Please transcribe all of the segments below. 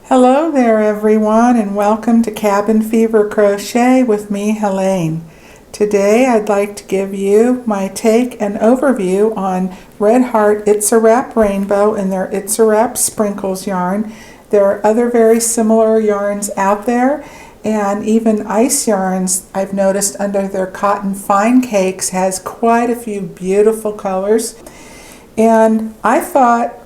Hello there everyone, and welcome to Cabin Fever Crochet with me, Helene. Today I'd like to give you my take and overview on Red Heart It's a Wrap Rainbow and their It's a Wrap Sprinkles yarn. There are other very similar yarns out there, and even ice yarns I've noticed under their cotton fine cakes has quite a few beautiful colors. And I thought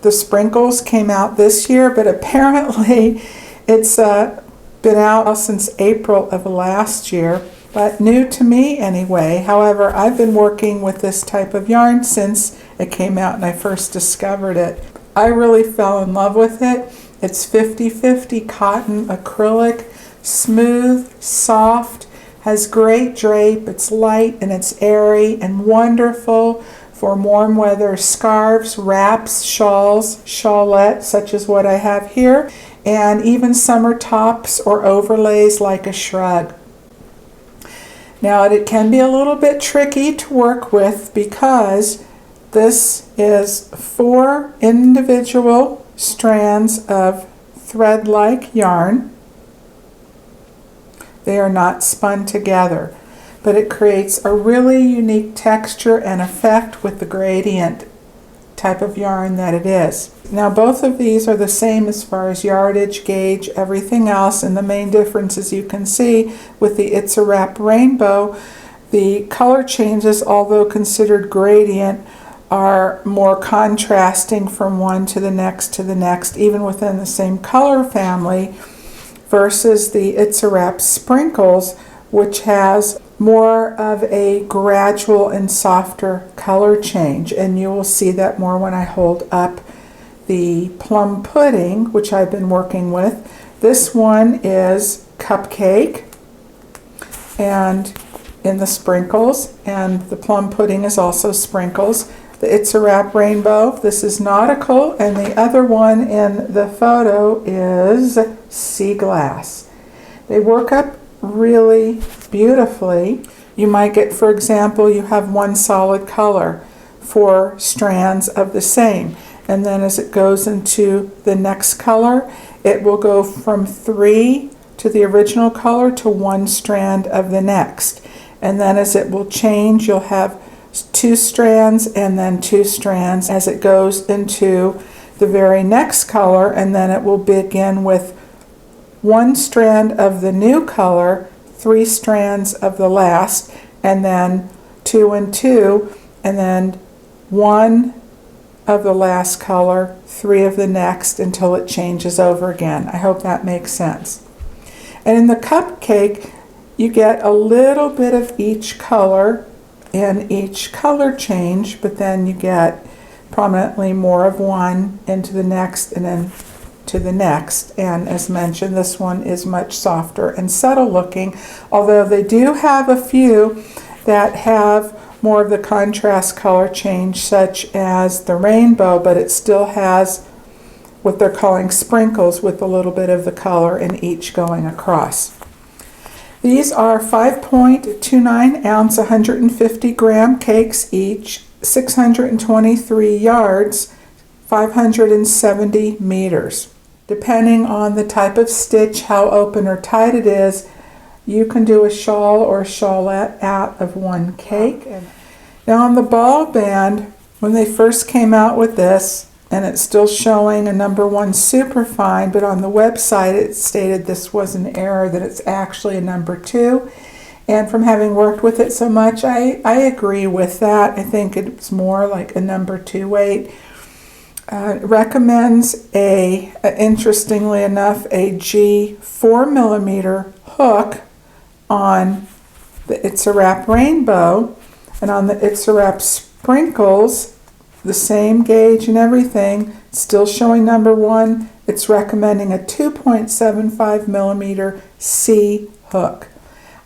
the sprinkles came out this year, but apparently it's been out since April of last year, but new to me anyway. However, I've been working with this type of yarn since it came out and I first discovered it. I really fell in love with it. It's 50-50 cotton acrylic, smooth, soft, has great drape, it's light and it's airy and wonderful for warm weather scarves, wraps, shawls, shawlette, such as what I have here, and even summer tops or overlays like a shrug. Now it can be a little bit tricky to work with because this is 4 individual strands of thread-like yarn. They are not spun together, but it creates a really unique texture and effect with the gradient type of yarn that it is. Now both of these are the same as far as yardage, gauge, everything else, and the main difference, as you can see with the It's a Wrap Rainbow, the color changes, although considered gradient, are more contrasting from one to the next, even within the same color family, versus the It's a Wrap Sprinkles, which has more of a gradual and softer color change, and you will see that more when I hold up the plum pudding, which I've been working with. This one is Cupcake and in the sprinkles, and the plum pudding is also sprinkles. The It's a Wrap Rainbow, this is Nautical, and the other one in the photo is Sea Glass. They work up really beautifully. You might get, for example, you have one solid color, 4 strands of the same, and then as it goes into the next color, it will go from 3 to the original color to 1 strand of the next, and then as it will change, you'll have 2 strands and then 2 strands as it goes into the very next color, and then it will begin with 1 strand of the new color, 3 strands of the last, and then 2 and 2, and then 1 of the last color, 3 of the next, until it changes over again. I hope that makes sense. And in the Cupcake, you get a little bit of each color in each color change, but then you get prominently more of one into the next and then to the next. And as mentioned, this one is much softer and subtle looking, although they do have a few that have more of the contrast color change, such as the rainbow, but it still has what they're calling sprinkles with a little bit of the color in each going across. These are 5.29 ounce 150 gram cakes each, 623 yards, 570 meters. Depending on the type of stitch, how open or tight it is, you can do a shawl or a shawlette out of one cake. Now on the ball band, when they first came out with this, and it's still showing a number 1 superfine, but on the website it stated this was an error, that it's actually a number 2. And from having worked with it so much, I agree with that. I think it's more like a number 2 weight. Recommends interestingly enough, a G 4mm hook on the It's a Wrap Rainbow, and on the It's a Wrap Sprinkles, the same gauge and everything, still showing number 1. It's recommending a 2.75mm C hook.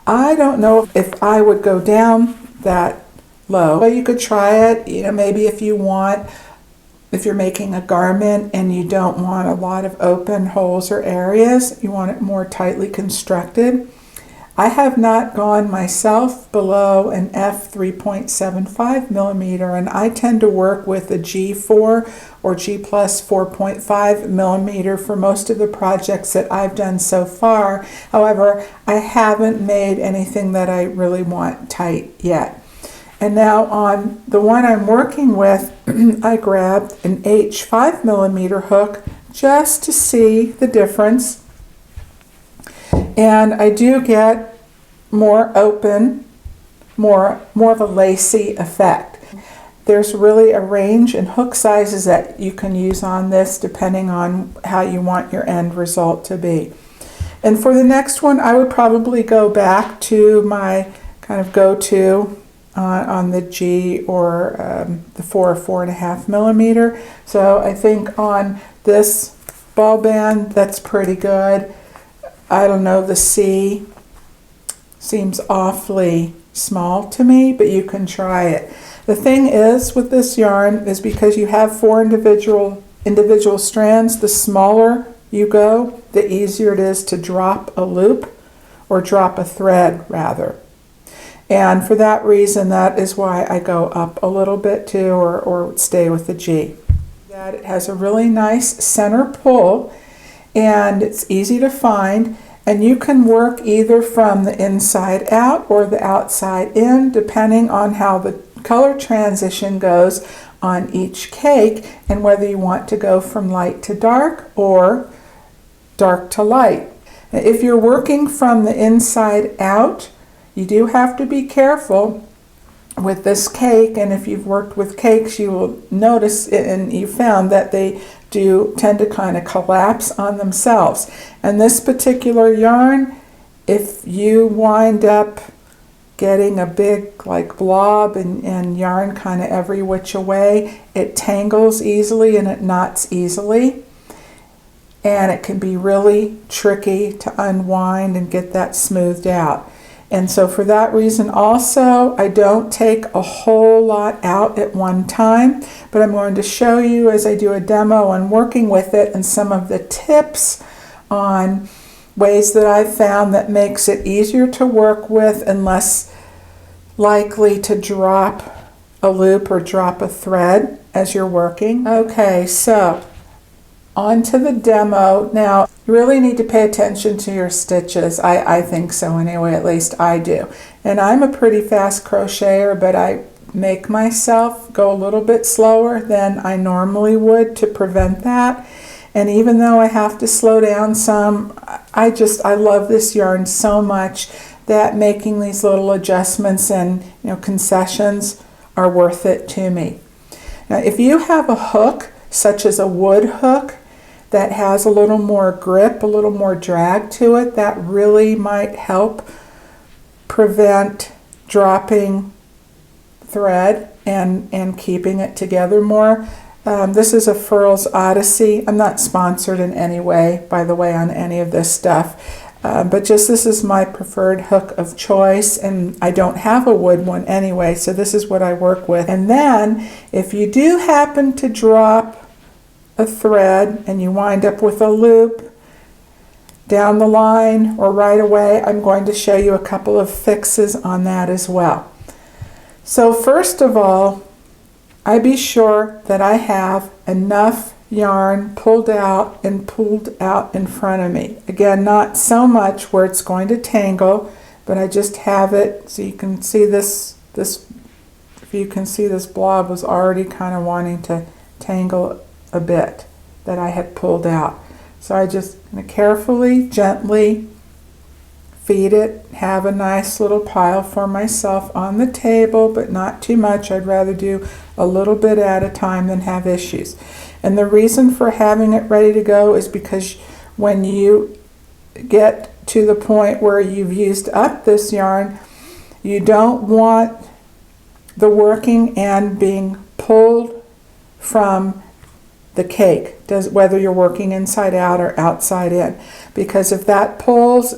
I don't know if I would go down that low. But you could try it, maybe if you're making a garment and you don't want a lot of open holes or areas, you want it more tightly constructed. I have not gone myself below an F 3.75 millimeter, and I tend to work with a G4 or G plus 4.5 millimeter for most of the projects that I've done so far. However, I haven't made anything that I really want tight yet. And now on the one I'm working with, I grabbed an H 5 millimeter hook just to see the difference. And I do get more open, more of a lacy effect. There's really a range in hook sizes that you can use on this depending on how you want your end result to be. And for the next one, I would probably go back to my kind of go-to on the G or the 4 or 4.5 millimeter. So I think on this ball band, that's pretty good. I don't know, the C seems awfully small to me, but you can try it. The thing is with this yarn is because you have 4 individual strands, the smaller you go, the easier it is to drop a loop or drop a thread rather. And for that reason, that is why I go up a little bit too, or stay with the G. That it has a really nice center pull, and it's easy to find, and you can work either from the inside out or the outside in, depending on how the color transition goes on each cake and whether you want to go from light to dark or dark to light. If you're working from the inside out, you do have to be careful with this cake, and if you've worked with cakes, you will notice and you found that they do tend to kind of collapse on themselves. And this particular yarn, if you wind up getting a big like blob and yarn kind of every which way, it tangles easily and it knots easily, and it can be really tricky to unwind and get that smoothed out. And so for that reason also, I don't take a whole lot out at one time, but I'm going to show you as I do a demo on working with it and some of the tips on ways that I've found that makes it easier to work with and less likely to drop a loop or drop a thread as you're working. Okay, so on to the demo. Now, you really need to pay attention to your stitches. I think so anyway, at least I do. And I'm a pretty fast crocheter, but I make myself go a little bit slower than I normally would to prevent that. And even though I have to slow down some, I love this yarn so much that making these little adjustments and concessions are worth it to me. Now, if you have a hook, such as a wood hook, that has a little more grip, a little more drag to it, that really might help prevent dropping thread and keeping it together more. This is a Furls Odyssey. I'm not sponsored in any way, by the way, on any of this stuff. But just this is my preferred hook of choice, and I don't have a wood one anyway, so this is what I work with. And then if you do happen to drop a thread and you wind up with a loop down the line or right away, I'm going to show you a couple of fixes on that as well. So first of all, I be sure that I have enough yarn pulled out and pulled out in front of me. Again, not so much where it's going to tangle, but I just have it so you can see this if you can see, this blob was already kind of wanting to tangle a bit that I had pulled out. So I just carefully, gently feed it, have a nice little pile for myself on the table, but not too much. I'd rather do a little bit at a time than have issues. And the reason for having it ready to go is because when you get to the point where you've used up this yarn, you don't want the working end being pulled from the cake, whether you're working inside out or outside in, because if that pulls,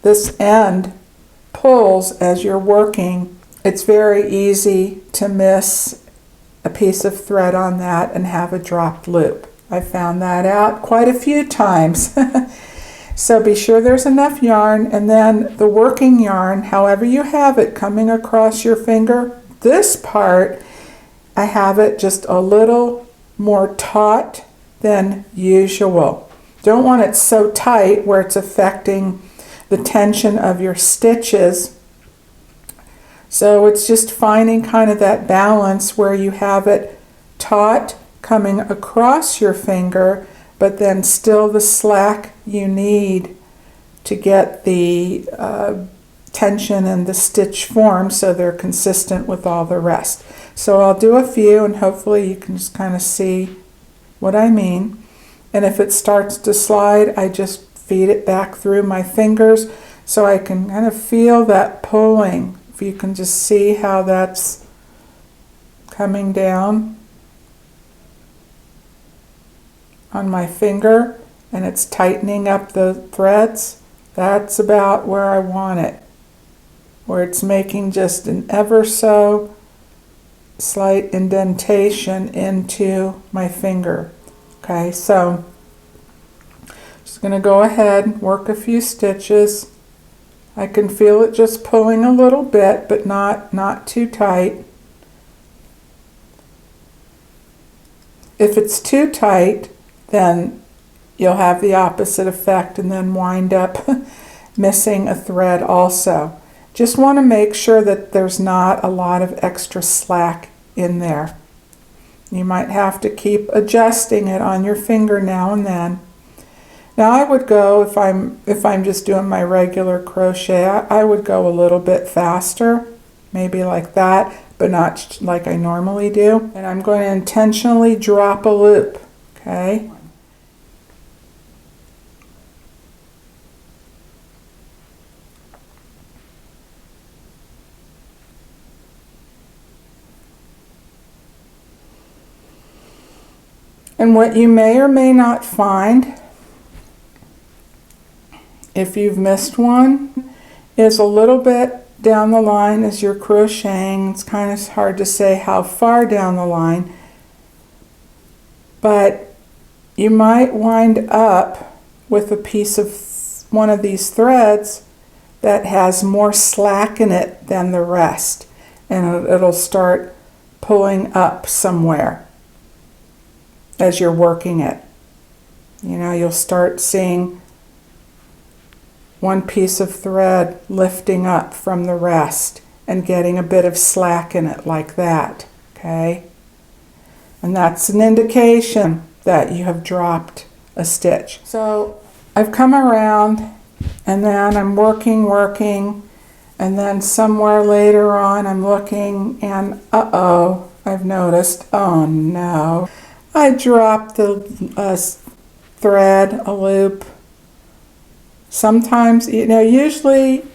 this end pulls as you're working, it's very easy to miss a piece of thread on that and have a dropped loop. I found that out quite a few times. So be sure there's enough yarn, and then the working yarn, however you have it coming across your finger, this part I have it just a little more taut than usual. Don't want it so tight where it's affecting the tension of your stitches. So it's just finding kind of that balance where you have it taut coming across your finger, but then still the slack you need to get the tension and the stitch form so they're consistent with all the rest. So I'll do a few and hopefully you can just kind of see what I mean. And if it starts to slide, I just feed it back through my fingers so I can kind of feel that pulling. If you can just see how that's coming down on my finger and it's tightening up the threads, that's about where I want it, where it's making just an ever so slight indentation into my finger. Okay, so just going to go ahead and work a few stitches. I can feel it just pulling a little bit, but not too tight. If it's too tight, then you'll have the opposite effect and then wind up missing a thread also. Just want to make sure that there's not a lot of extra slack in there. You might have to keep adjusting it on your finger now and then. Now I would go, if I'm just doing my regular crochet, I would go a little bit faster, maybe like that, but not like I normally do. And I'm going to intentionally drop a loop, okay? And what you may or may not find, if you've missed one, is a little bit down the line as you're crocheting. It's kind of hard to say how far down the line, but you might wind up with a piece of one of these threads that has more slack in it than the rest, and it'll start pulling up somewhere as you're working it. You know, you'll start seeing one piece of thread lifting up from the rest and getting a bit of slack in it like that, okay? And that's an indication that you have dropped a stitch. So I've come around and then I'm working, and then somewhere later on I'm looking and uh-oh, I've noticed, oh no, I dropped the thread, a loop. Sometimes, you know, usually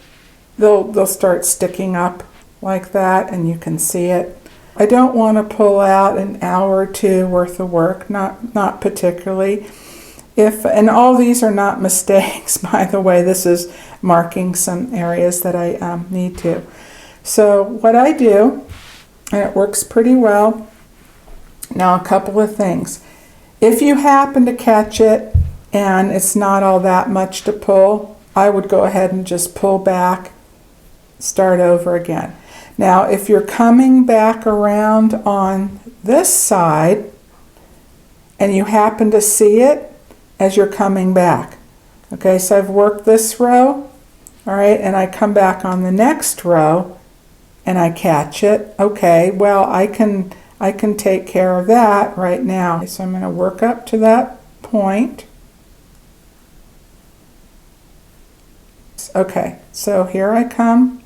they'll start sticking up like that and you can see it. I don't want to pull out an hour or two worth of work, not particularly. And all these are not mistakes, by the way. This is marking some areas that I need to. So what I do, and it works pretty well. Now, a couple of things. If you happen to catch it and it's not all that much to pull, I would go ahead and just pull back, start over again. Now, if you're coming back around on this side and you happen to see it as you're coming back, okay, so I've worked this row, all right, and I come back on the next row and I catch it, okay, well, I can take care of that right now. So I'm going to work up to that point. Okay, so here I come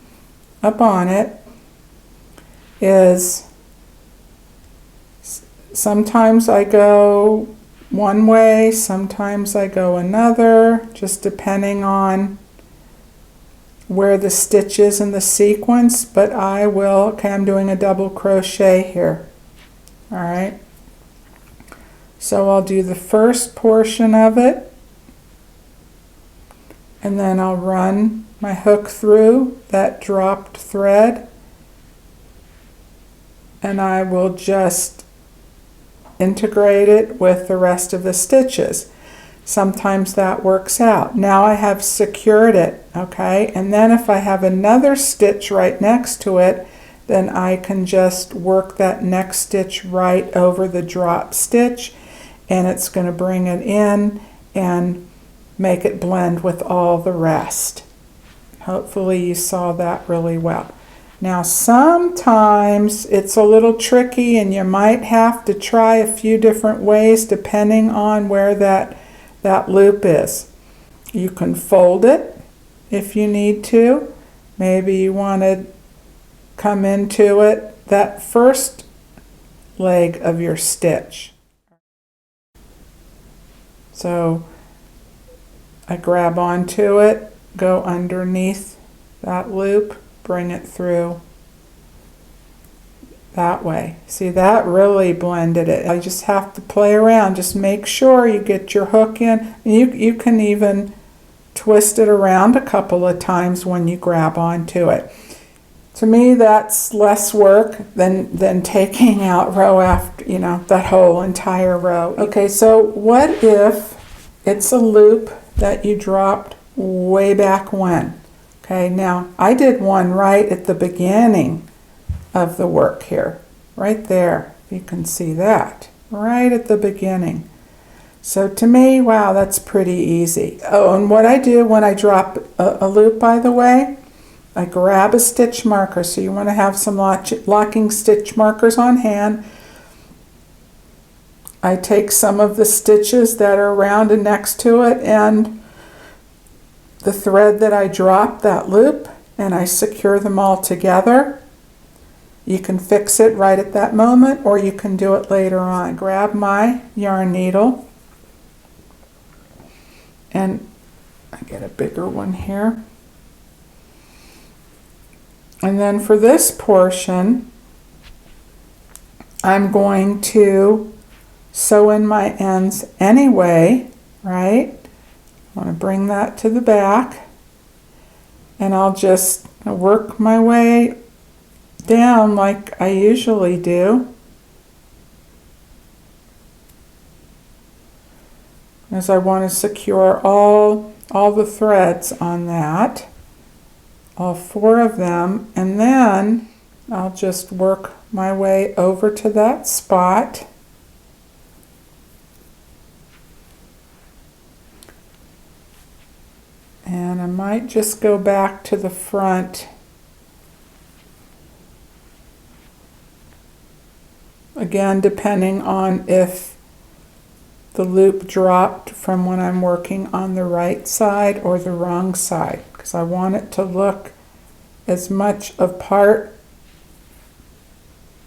up on it. Sometimes I go one way, sometimes I go another, just depending on where the stitch is in the sequence, but okay, I'm doing a double crochet here. All right, so I'll do the first portion of it and then I'll run my hook through that dropped thread and I will just integrate it with the rest of the stitches. sometimes that works out. Now I have secured it, okay? And then if I have another stitch right next to it, then I can just work that next stitch right over the drop stitch, and it's going to bring it in and make it blend with all the rest. Hopefully you saw that really well. Now sometimes it's a little tricky and you might have to try a few different ways depending on where that loop is. You can fold it if you need to. Maybe you want to come into it that first leg of your stitch. So I grab onto it, go underneath that loop, bring it through that way. See, that really blended it. I just have to play around. Just make sure you get your hook in. You can even twist it around a couple of times when you grab onto it. To me, that's less work than taking out row after, that whole entire row. Okay, so what if it's a loop that you dropped way back when? Okay, now I did one right at the beginning of the work here, right there. You can see that, right at the beginning. So to me, wow, that's pretty easy. Oh, and what I do when I drop a loop, by the way, I grab a stitch marker. So you want to have some locking stitch markers on hand. I take some of the stitches that are around and next to it and the thread that I dropped, that loop, and I secure them all together. You can fix it right at that moment or you can do it later on. Grab my yarn needle and I get a bigger one here. And then for this portion, I'm going to sew in my ends anyway, right? I want to bring that to the back, and I'll just work my way down like I usually do, as I want to secure all the threads on that. All 4 of them, and then I'll just work my way over to that spot and I might just go back to the front again, depending on if the loop dropped from when I'm working on the right side or the wrong side, because I want it to look as much a part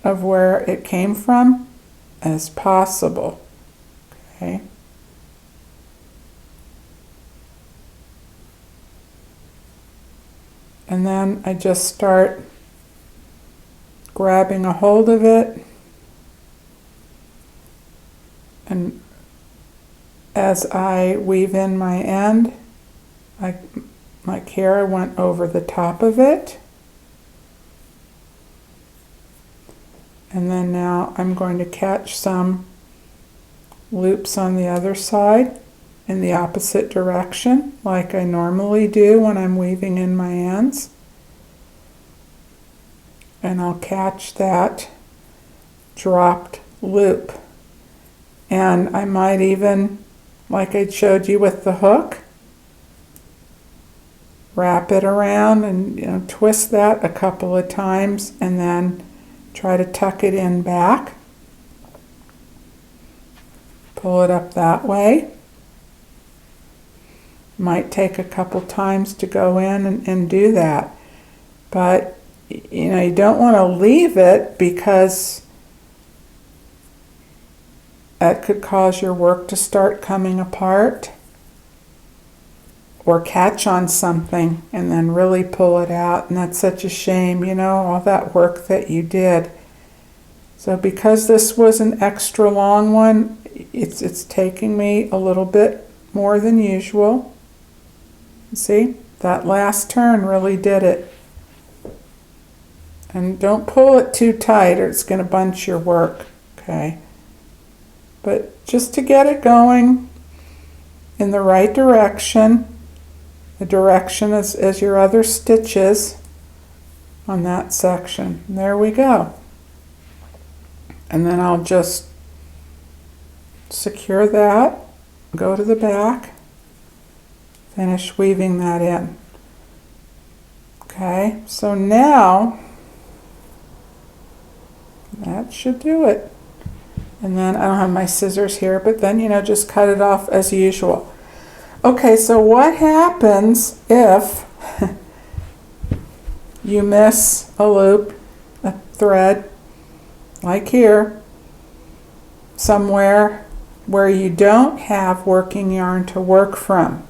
of where it came from as possible. Okay. And then I just start grabbing a hold of it, and as I weave in my end, like here, I went over the top of it, and then now I'm going to catch some loops on the other side in the opposite direction, like I normally do when I'm weaving in my ends, and I'll catch that dropped loop. And I might even, like I showed you with the hook, wrap it around and twist that a couple of times and then try to tuck it in back. Pull it up that way. Might take a couple times to go in and do that. But you don't want to leave it, because that could cause your work to start coming apart or catch on something and then really pull it out, and that's such a shame, all that work that you did. So because this was an extra long one, it's taking me a little bit more than usual. See, that last turn really did it. And don't pull it too tight or it's going to bunch your work, okay? But just to get it going, in the right direction, the direction as your other stitches on that section. And there we go. And then I'll just secure that, go to the back, finish weaving that in. Okay, so now that should do it. And then I don't have my scissors here, but then, just cut it off as usual. Okay, so what happens if you miss a loop, a thread, like here, somewhere where you don't have working yarn to work from,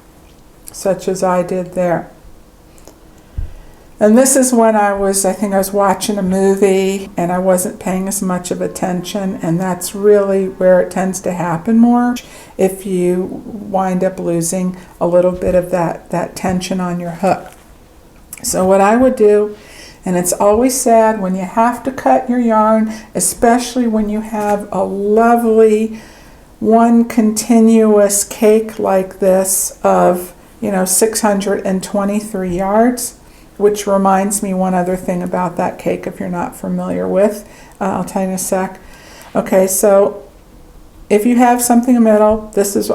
such as I did there? And this is when I think I was watching a movie and I wasn't paying as much of attention, and that's really where it tends to happen more, if you wind up losing a little bit of that tension on your hook. So what I would do, and it's always sad when you have to cut your yarn, especially when you have a lovely one continuous cake like this of 623 yards. Which reminds me one other thing about that cake if you're not familiar with. I'll tell you in a sec. Okay, so if you have something in the middle,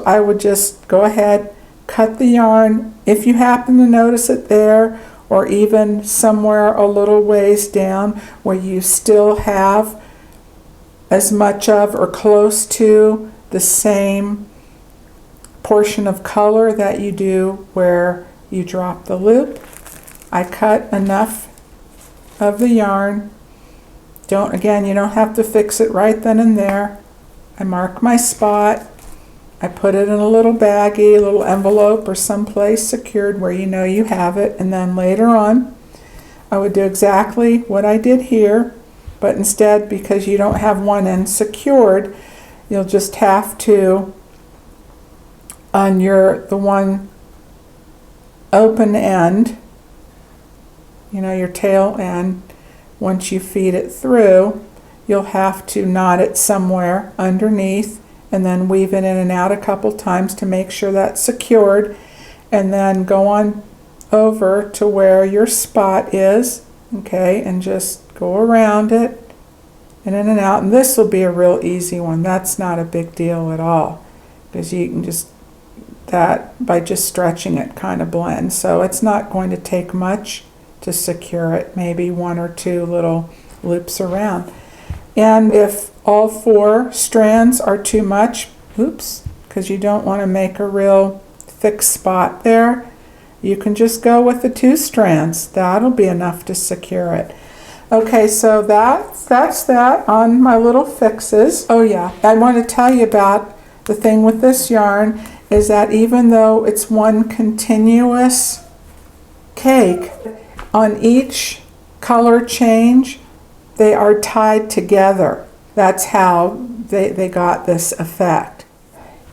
I would just go ahead, cut the yarn. If you happen to notice it there, or even somewhere a little ways down where you still have as much of or close to the same portion of color that you do where you drop the loop, I cut enough of the yarn. You don't have to fix it right then and there. I mark my spot. I put it in a little baggie, a little envelope, or someplace secured where you have it. And then later on, I would do exactly what I did here, but instead, because you don't have one end secured, you'll just have to, on the one open end, your tail end, once you feed it through, you'll have to knot it somewhere underneath and then weave it in and out a couple times to make sure that's secured, and then go on over to where your spot is, okay, and just go around it and in and out. And this will be a real easy one. That's not a big deal at all, because you can just, that by just stretching it kind of blends. So it's not going to take much to secure it, maybe one or two little loops around. And if all 4 strands are too much, because you don't want to make a real thick spot there, you can just go with the 2 strands. That'll be enough to secure it. Okay, so that's that on my little fixes. Oh yeah, I want to tell you about the thing with this yarn is that even though it's one continuous cake, on each color change, they are tied together. That's how they got this effect.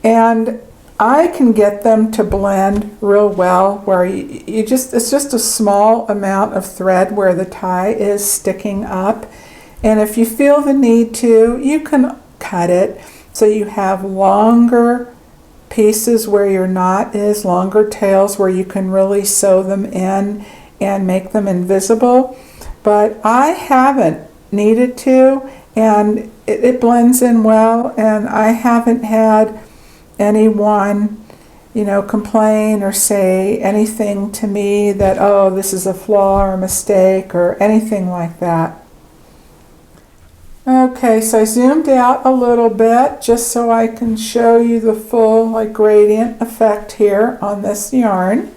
And I can get them to blend real well where it's just a small amount of thread where the tie is sticking up. And if you feel the need to, you can cut it so you have longer pieces where your knot is, longer tails where you can really sew them in and make them invisible. But I haven't needed to, and it blends in well, and I haven't had anyone complain or say anything to me that, oh, this is a flaw or a mistake or anything like that. Okay, so I zoomed out a little bit just so I can show you the full gradient effect here on this yarn.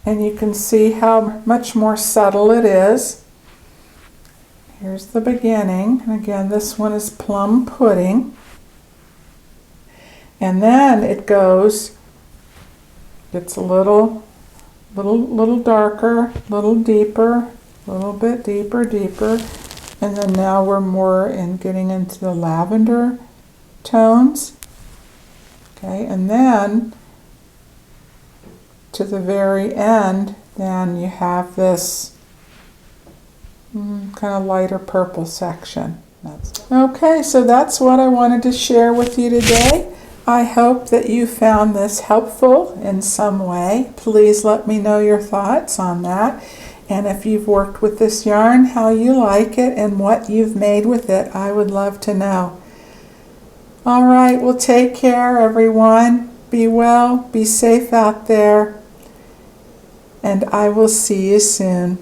And you can see how much more subtle it is. Here's the beginning. And again, this one is plum pudding. And then it gets a little darker, a little deeper, a little bit deeper. And then now we're more getting into the lavender tones. Okay, and then to the very end, then you have this kind of lighter purple section. Okay, so that's what I wanted to share with you today. I hope that you found this helpful in some way. Please let me know your thoughts on that. And if you've worked with this yarn, how you like it and what you've made with it, I would love to know. All right, well, take care, everyone. Be well, be safe out there, and I will see you soon.